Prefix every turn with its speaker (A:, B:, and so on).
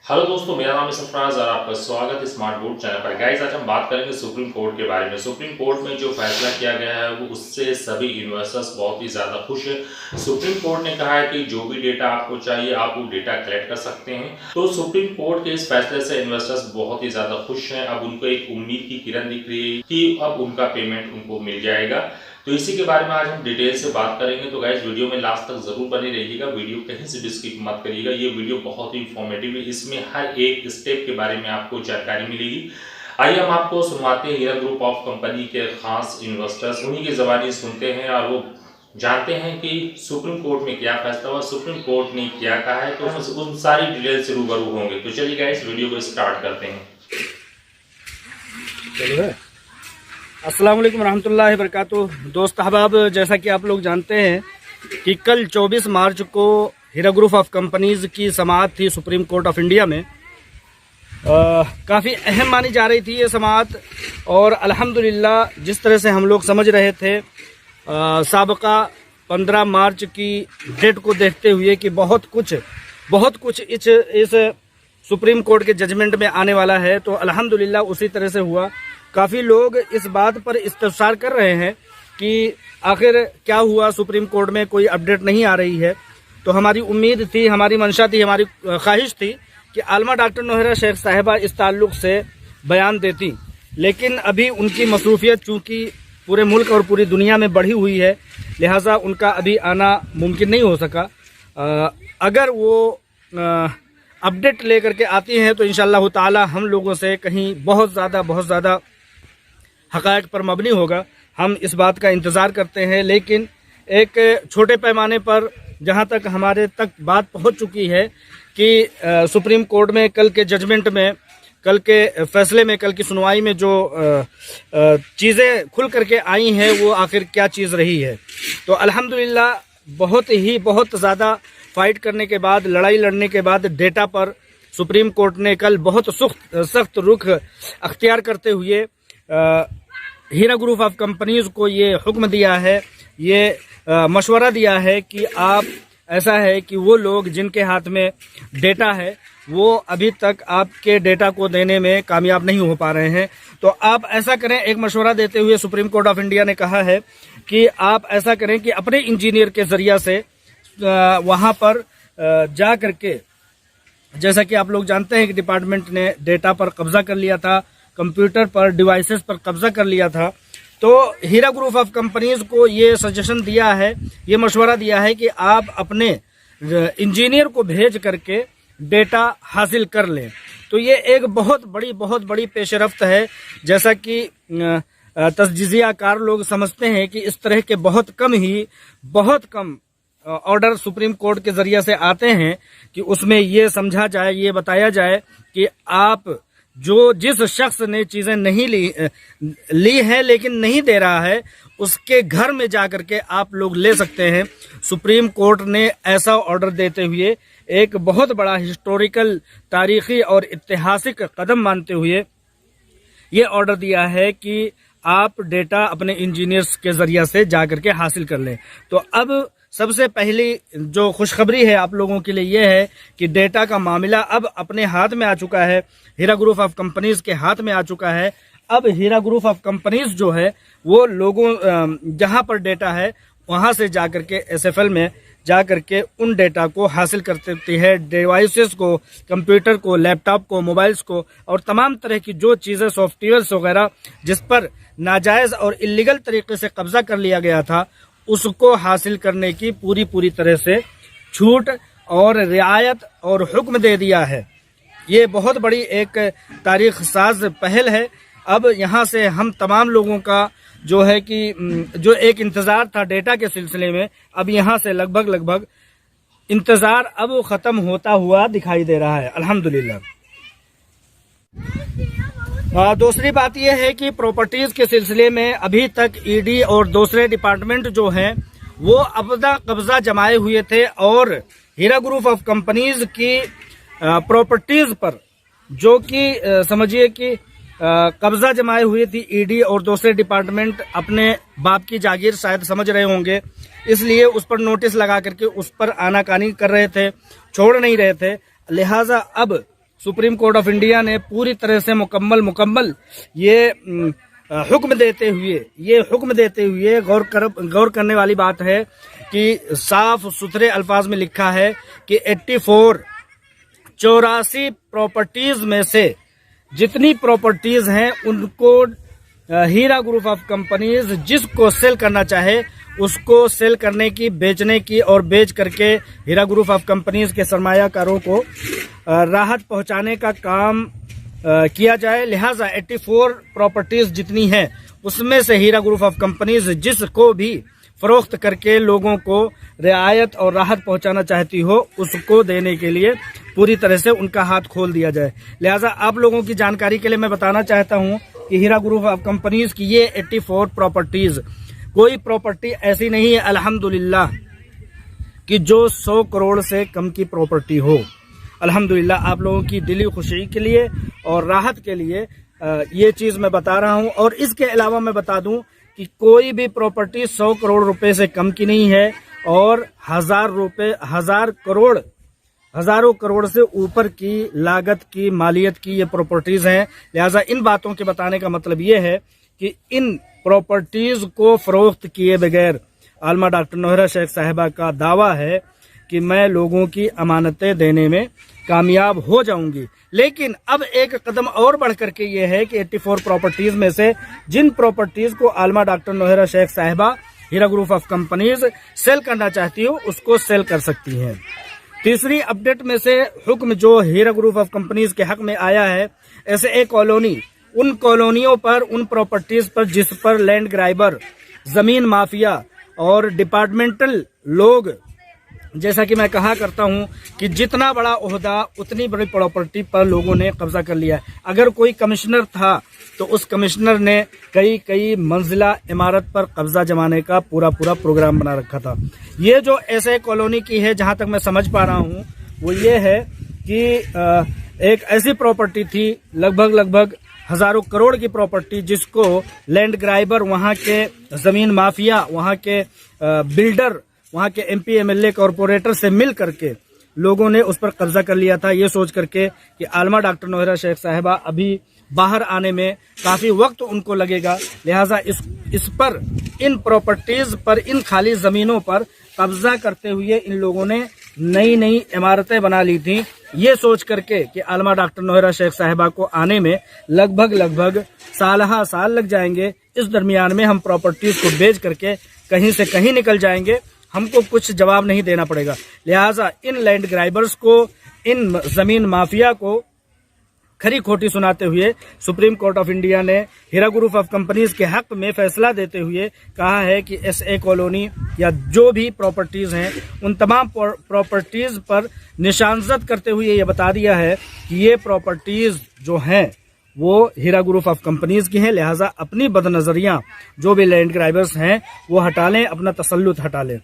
A: Hello दोस्तों, मेरा नाम है सरफराज और आपका स्वागत है स्मार्ट बोर्ड चैनल पर। गाइस, आज हम बात करेंगे सुप्रीम कोर्ट के बारे में। सुप्रीम कोर्ट में जो फैसला किया गया है वो उससे सभी इन्वेस्टर्स बहुत ही ज़्यादा खुश है। सुप्रीम कोर्ट ने कहा है कि जो भी डेटा आपको चाहिए आप वो डेटा कलेक्ट कर सकते हैं। तो सुप्रीम कोर्ट के इस फैसले से इन्वेस्टर्स बहुत ही ज़्यादा खुश हैं। अब उनको एक उम्मीद की किरण दिख रही है कि अब उनका पेमेंट उनको मिल जाएगा। तो इसी के बारे में आज हम डिटेल से बात करेंगे। तो गाइस, वीडियो में लास्ट तक जरूर बने रहिएगा, वीडियो कहीं से भी स्किप मत करिएगा। ये वीडियो बहुत ही इंफॉर्मेटिव है, इसमें हर एक स्टेप के बारे में आपको जानकारी मिलेगी। आइए हम आपको सुनवाते हैं हीरा ग्रुप ऑफ कंपनी के खास इन्वेस्टर्स, उन्हीं की ज़बानी सुनते हैं और वो जानते हैं कि सुप्रीम कोर्ट में क्या फैसला हुआ, सुप्रीम कोर्ट ने क्या कहा है। तो उन सारी डिटेल से रूबरू होंगे। तो चलिए गाइस, वीडियो को स्टार्ट करते हैं।
B: अस्सलाम वालेकुम रहमतुल्लाहि व बरकातुहू। दोस्त अहबाब, जैसा कि आप लोग जानते हैं कि कल 24 मार्च को हीरा ग्रुप ऑफ कंपनीज की समाअत थी सुप्रीम कोर्ट ऑफ इंडिया में। काफ़ी अहम मानी जा रही थी ये समाअत, और अल्हम्दुलिल्लाह जिस तरह से हम लोग समझ रहे थे साबका 15 मार्च की डेट को देखते हुए कि बहुत कुछ इस सुप्रीम कोर्ट के जजमेंट में आने वाला है, तो अल्हम्दुलिल्लाह उसी तरह से हुआ। काफ़ी लोग इस बात पर इस्तफसार कर रहे हैं कि आखिर क्या हुआ, सुप्रीम कोर्ट में कोई अपडेट नहीं आ रही है। तो हमारी उम्मीद थी, हमारी मंशा थी, हमारी ख्वाहिश थी कि आलमा डॉक्टर नोहरा शेख साहिबा इस ताल्लुक़ से बयान देती, लेकिन अभी उनकी मसरूफियत चूँकि पूरे मुल्क और पूरी दुनिया में बढ़ी हुई है, लिहाजा उनका अभी आना मुमकिन नहीं हो सका। अगर वो अपडेट लेकर के आती हैं तो इंशाअल्लाह ताला हम लोगों से कहीं बहुत ज़्यादा हक़ाइक़ पर मबनी होगा। हम इस बात का इंतज़ार करते हैं, लेकिन एक छोटे पैमाने पर जहां तक हमारे तक बात पहुंच चुकी है कि सुप्रीम कोर्ट में कल के जजमेंट में, कल के फैसले में, कल की सुनवाई में जो चीज़ें खुल करके आई हैं वो आखिर क्या चीज़ रही है। तो अल्हम्दुलिल्लाह बहुत ज़्यादा फाइट करने के बाद, लड़ाई लड़ने के बाद डेटा पर सुप्रीम कोर्ट ने कल बहुत सख्त रुख अख्तियार करते हुए हीरा ग्रुप ऑफ कंपनीज को ये हुक्म दिया है, ये मशवरा दिया है कि आप, ऐसा है कि वो लोग जिनके हाथ में डेटा है वो अभी तक आपके डेटा को देने में कामयाब नहीं हो पा रहे हैं, तो आप ऐसा करें। एक मशवरा देते हुए सुप्रीम कोर्ट ऑफ इंडिया ने कहा है कि आप ऐसा करें कि अपने इंजीनियर के ज़रिया से वहाँ पर जा करके, जैसा कि आप लोग जानते हैं कि डिपार्टमेंट ने डेटा पर कब्जा कर लिया था, कंप्यूटर पर, डिवाइसेस पर कब्जा कर लिया था। तो हीरा ग्रुप ऑफ कंपनीज को ये सजेशन दिया है, ये मशवरा दिया है कि आप अपने इंजीनियर को भेज करके डेटा हासिल कर लें। तो ये एक बहुत बड़ी पेशरफ्त है। जैसा कि तजज़ियाकार लोग समझते हैं कि इस तरह के बहुत कम ऑर्डर सुप्रीम कोर्ट के जरिए से आते हैं कि उसमें ये समझा जाए, ये बताया जाए कि आप जिस शख्स ने चीज़ें नहीं ली है लेकिन नहीं दे रहा है, उसके घर में जाकर के आप लोग ले सकते हैं। सुप्रीम कोर्ट ने ऐसा ऑर्डर देते हुए एक बहुत बड़ा हिस्टोरिकल, तारीखी और ऐतिहासिक कदम मानते हुए ये ऑर्डर दिया है कि आप डेटा अपने इंजीनियर्स के जरिए से जाकर के हासिल कर लें। तो अब सबसे पहली जो खुशखबरी है आप लोगों के लिए ये है कि डेटा का मामला अब अपने हाथ में आ चुका है, हीरा ग्रुप ऑफ कंपनीज के हाथ में आ चुका है। अब हीरा ग्रुप ऑफ कंपनीज जो है वो लोगों, जहां पर डेटा है वहां से जाकर के एसएफएल में जाकर के उन डेटा को हासिल कर सकती है। डिवाइसेस को, कंप्यूटर को, लैपटॉप को, मोबाइल्स को और तमाम तरह की जो चीज़ें, सॉफ्टवेयर्स वगैरह जिस पर नाजायज़ और इलीगल तरीके से कब्जा कर लिया गया था, उसको हासिल करने की पूरी तरह से छूट और रियायत और हुक्म दे दिया है। ये बहुत बड़ी एक तारीख साज पहल है। अब यहाँ से हम तमाम लोगों का जो है कि जो एक इंतज़ार था डेटा के सिलसिले में, अब यहाँ से लगभग इंतज़ार अब ख़त्म होता हुआ दिखाई दे रहा है, अल्हम्दुलिल्लाह। दूसरी बात यह है कि प्रॉपर्टीज के सिलसिले में अभी तक ईडी और दूसरे डिपार्टमेंट जो हैं वो अपना कब्जा जमाए हुए थे, और हीरा ग्रुप ऑफ कंपनीज की प्रॉपर्टीज पर जो कि समझिए कि कब्जा जमाए हुई थी ईडी और दूसरे डिपार्टमेंट, अपने बाप की जागीर शायद समझ रहे होंगे, इसलिए उस पर नोटिस लगा करके उस पर आनाकानी कर रहे थे, छोड़ नहीं रहे थे। लिहाजा अब सुप्रीम कोर्ट ऑफ इंडिया ने पूरी तरह से मुकम्मल ये हुक्म देते हुए गौर करने वाली बात है कि साफ सुथरे अल्फाज में लिखा है कि 84 प्रॉपर्टीज में से जितनी प्रॉपर्टीज हैं उनको हीरा ग्रुप ऑफ कंपनीज जिसको सेल करना चाहे उसको सेल करने की, बेचने की और बेच करके हीरा ग्रुप ऑफ कंपनीज के सरमायाकारों को राहत पहुंचाने का काम किया जाए। लिहाजा 84 प्रॉपर्टीज जितनी हैं उसमें से हीरा ग्रुप ऑफ कंपनीज जिसको भी फरोख्त करके लोगों को रियायत और राहत पहुंचाना चाहती हो उसको देने के लिए पूरी तरह से उनका हाथ खोल दिया जाए। लिहाजा आप लोगों की जानकारी के लिए मैं बताना चाहता हूं कि हीरा ग्रुप ऑफ कंपनीज की ये 84 प्रॉपर्टीज, कोई प्रॉपर्टी ऐसी नहीं है अल्हम्दुलिल्लाह कि जो 100 करोड़ से कम की प्रॉपर्टी हो। अल्हम्दुलिल्लाह आप लोगों की दिली खुशी के लिए और राहत के लिए ये चीज मैं बता रहा हूं। और इसके अलावा मैं बता दूं कि कोई भी प्रॉपर्टी 100 करोड़ रुपए से कम की नहीं है और हजारों करोड़ से ऊपर की लागत की, मालियत की ये प्रॉपर्टीज हैं। लिहाजा इन बातों के बताने का मतलब ये है कि इन प्रॉपर्टीज को फरोख्त किए बगैर आलमा डॉक्टर नौहरा शेख साहिबा का दावा है कि मैं लोगों की अमानतें देने में कामयाब हो जाऊंगी। लेकिन अब एक कदम और बढ़ करके ये है कि 84 प्रॉपर्टीज में से जिन प्रॉपर्टीज को आलमा डॉक्टर नौहरा शेख साहिबा हीरा ग्रुप ऑफ कंपनीज सेल करना चाहती हो उसको सेल कर सकती हैं। तीसरी अपडेट में से हुक्म जो हीरा ग्रुप ऑफ कंपनीज के हक में आया है, ऐसे एक कॉलोनी, उन कॉलोनियों पर, उन प्रॉपर्टीज पर जिस पर लैंड ग्राइबर, जमीन माफिया और डिपार्टमेंटल लोग, जैसा कि मैं कहा करता हूं कि जितना बड़ा ओहदा उतनी बड़ी प्रॉपर्टी पर लोगों ने कब्जा कर लिया। अगर कोई कमिश्नर था तो उस कमिश्नर ने कई मंजिला इमारत पर कब्जा जमाने का पूरा प्रोग्राम बना रखा था। ये जो ऐसे कॉलोनी की है, जहां तक मैं समझ पा रहा हूं, वो ये है कि एक ऐसी प्रॉपर्टी थी लगभग हजारों करोड़ की प्रॉपर्टी जिसको लैंड ग्राइबर, वहां के जमीन माफिया, वहां के बिल्डर, वहां के MP MLA कॉरपोरेटर से मिल करके लोगों ने उस पर कब्जा कर लिया था, ये सोच करके कि आलमा डॉक्टर नौहरा शेख साहिबा अभी बाहर आने में काफी वक्त उनको लगेगा। लिहाजा इस पर, इन प्रॉपर्टीज पर, इन खाली जमीनों पर कब्जा करते हुए इन लोगों ने नई इमारतें बना ली थी, ये सोच करके कि आलमा डॉक्टर नौहरा शेख साहिबा को आने में लगभग साल लग जाएंगे। इस दरमियान में हम प्रॉपर्टीज को बेच करके कहीं से कहीं निकल जाएंगे, हमको कुछ जवाब नहीं देना पड़ेगा। लिहाजा इन लैंड ग्राइबर्स को, इन जमीन माफिया को खरी खोटी सुनाते हुए सुप्रीम कोर्ट ऑफ इंडिया ने हीरा ग्रुप ऑफ कंपनीज के हक में फैसला देते हुए कहा है कि SA कॉलोनी या जो भी प्रॉपर्टीज हैं उन तमाम प्रॉपर्टीज पर निशानजद करते हुए ये बता दिया है कि ये प्रॉपर्टीज जो हैं वो हीरा ग्रुप ऑफ कंपनीज की हैं। लिहाजा अपनी बदनजरियां जो भी लैंड ग्राइबर्स हैं वो हटा लें, अपना तसल्लुत हटा लें।